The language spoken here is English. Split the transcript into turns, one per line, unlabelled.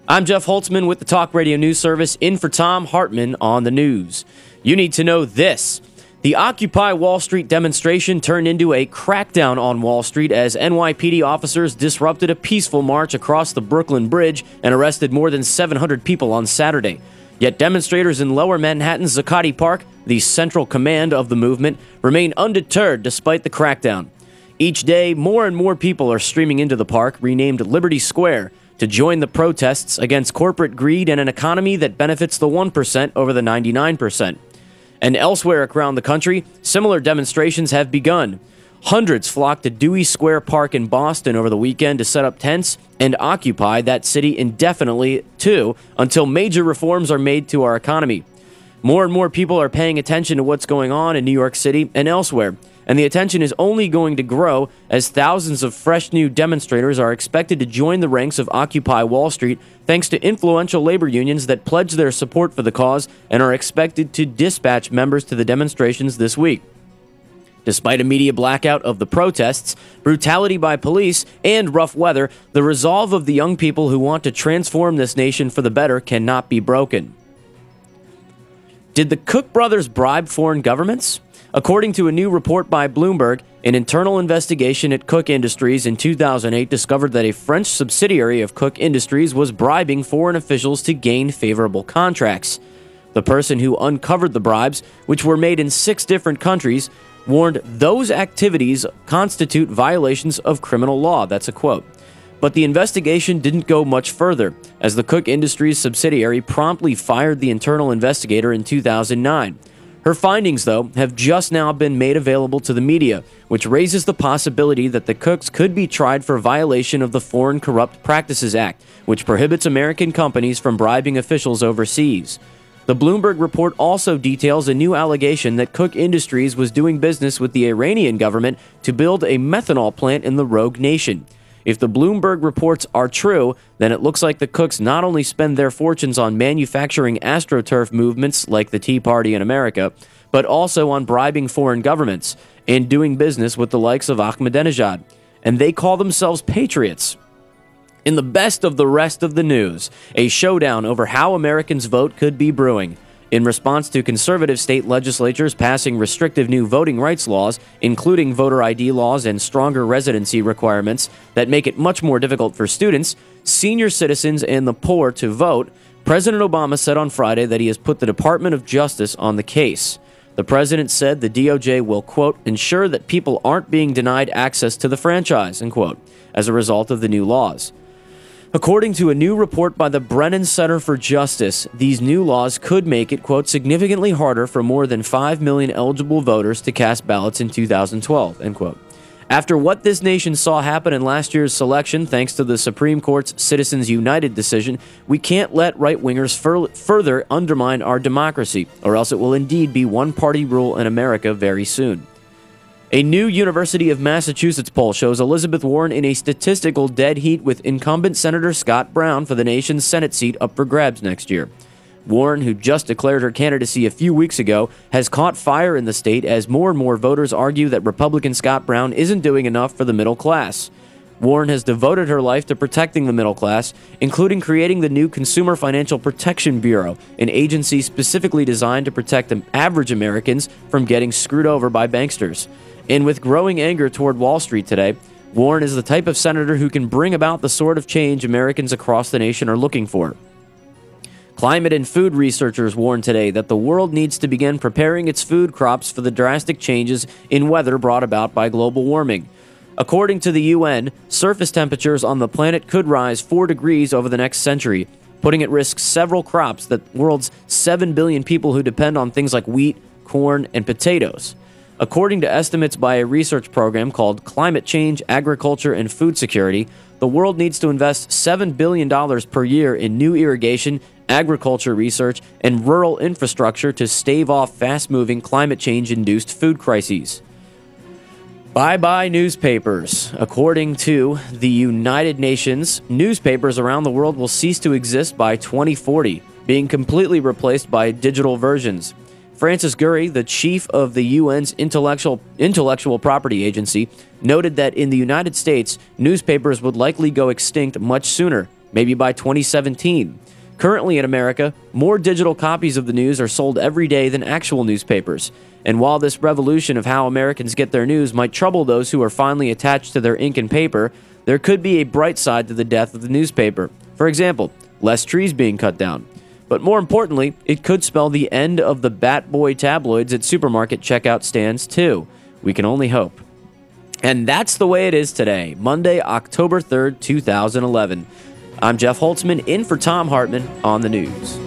I'm Geoff Holtzman with the Talk Radio News Service, in for Thom Hartmann on the news. You need to know this. The Occupy Wall Street demonstration turned into a crackdown on Wall Street as NYPD officers disrupted a peaceful march across the Brooklyn Bridge and arrested more than 700 people on Saturday. Yet demonstrators in Lower Manhattan's Zuccotti Park, the central command of the movement, remain undeterred despite the crackdown. Each day, more and more people are streaming into the park, renamed Liberty Square, to join the protests against corporate greed and an economy that benefits the 1% over the 99%. And elsewhere around the country, similar demonstrations have begun. Hundreds flocked to Dewey Square Park in Boston over the weekend to set up tents and occupy that city indefinitely, too, until major reforms are made to our economy. More and more people are paying attention to what's going on in New York City and elsewhere, and the attention is only going to grow as thousands of fresh new demonstrators are expected to join the ranks of Occupy Wall Street thanks to influential labor unions that pledge their support for the cause and are expected to dispatch members to the demonstrations this week. Despite a media blackout of the protests, brutality by police, and rough weather, the resolve of the young people who want to transform this nation for the better cannot be broken. Did the Koch brothers bribe foreign governments? According to a new report by Bloomberg, an internal investigation at Koch Industries in 2008 discovered that a French subsidiary of Koch Industries was bribing foreign officials to gain favorable contracts. The person who uncovered the bribes, which were made in 6 different countries, warned those activities constitute violations of criminal law. That's a quote. But the investigation didn't go much further, as the Koch Industries subsidiary promptly fired the internal investigator in 2009. Her findings, though, have just now been made available to the media, which raises the possibility that the Kochs could be tried for violation of the Foreign Corrupt Practices Act, which prohibits American companies from bribing officials overseas. The Bloomberg report also details a new allegation that Koch Industries was doing business with the Iranian government to build a methanol plant in the rogue nation. If the Bloomberg reports are true, then it looks like the Kochs not only spend their fortunes on manufacturing AstroTurf movements like the Tea Party in America, but also on bribing foreign governments and doing business with the likes of Ahmadinejad. And they call themselves patriots. In the best of the rest of the news, a showdown over how Americans vote could be brewing. In response to conservative state legislatures passing restrictive new voting rights laws, including voter ID laws and stronger residency requirements that make it much more difficult for students, senior citizens, and the poor to vote, President Obama said on Friday that he has put the Department of Justice on the case. The president said the DOJ will, quote, ensure that people aren't being denied access to the franchise, end quote, as a result of the new laws. According to a new report by the Brennan Center for Justice, these new laws could make it, quote, significantly harder for more than 5 million eligible voters to cast ballots in 2012, end quote. After what this nation saw happen in last year's selection, thanks to the Supreme Court's Citizens United decision, we can't let right-wingers further undermine our democracy, or else it will indeed be one-party rule in America very soon. A new University of Massachusetts poll shows Elizabeth Warren in a statistical dead heat with incumbent Senator Scott Brown for the nation's Senate seat up for grabs next year. Warren, who just declared her candidacy a few weeks ago, has caught fire in the state as more and more voters argue that Republican Scott Brown isn't doing enough for the middle class. Warren has devoted her life to protecting the middle class, including creating the new Consumer Financial Protection Bureau, an agency specifically designed to protect average Americans from getting screwed over by banksters. And with growing anger toward Wall Street today, Warren is the type of senator who can bring about the sort of change Americans across the nation are looking for. Climate and food researchers warned today that the world needs to begin preparing its food crops for the drastic changes in weather brought about by global warming. According to the UN, surface temperatures on the planet could rise 4 degrees over the next century, putting at risk several crops that the world's 7 billion people who depend on things like wheat, corn, and potatoes. According to estimates by a research program called Climate Change, Agriculture, and Food Security, the world needs to invest $7 billion per year in new irrigation, agriculture research, and rural infrastructure to stave off fast-moving climate change-induced food crises. Bye-bye newspapers. According to the United Nations, newspapers around the world will cease to exist by 2040, being completely replaced by digital versions. Francis Gurry, the chief of the UN's intellectual property agency, noted that in the United States, newspapers would likely go extinct much sooner, maybe by 2017. Currently in America, more digital copies of the news are sold every day than actual newspapers. And while this revolution of how Americans get their news might trouble those who are finally attached to their ink and paper, there could be a bright side to the death of the newspaper. For example, less trees being cut down. But more importantly, it could spell the end of the Bat Boy tabloids at supermarket checkout stands too. We can only hope. And that's the way it is today, Monday, October 3rd, 2011. I'm Geoff Holtzman, in for Thom Hartmann on the news.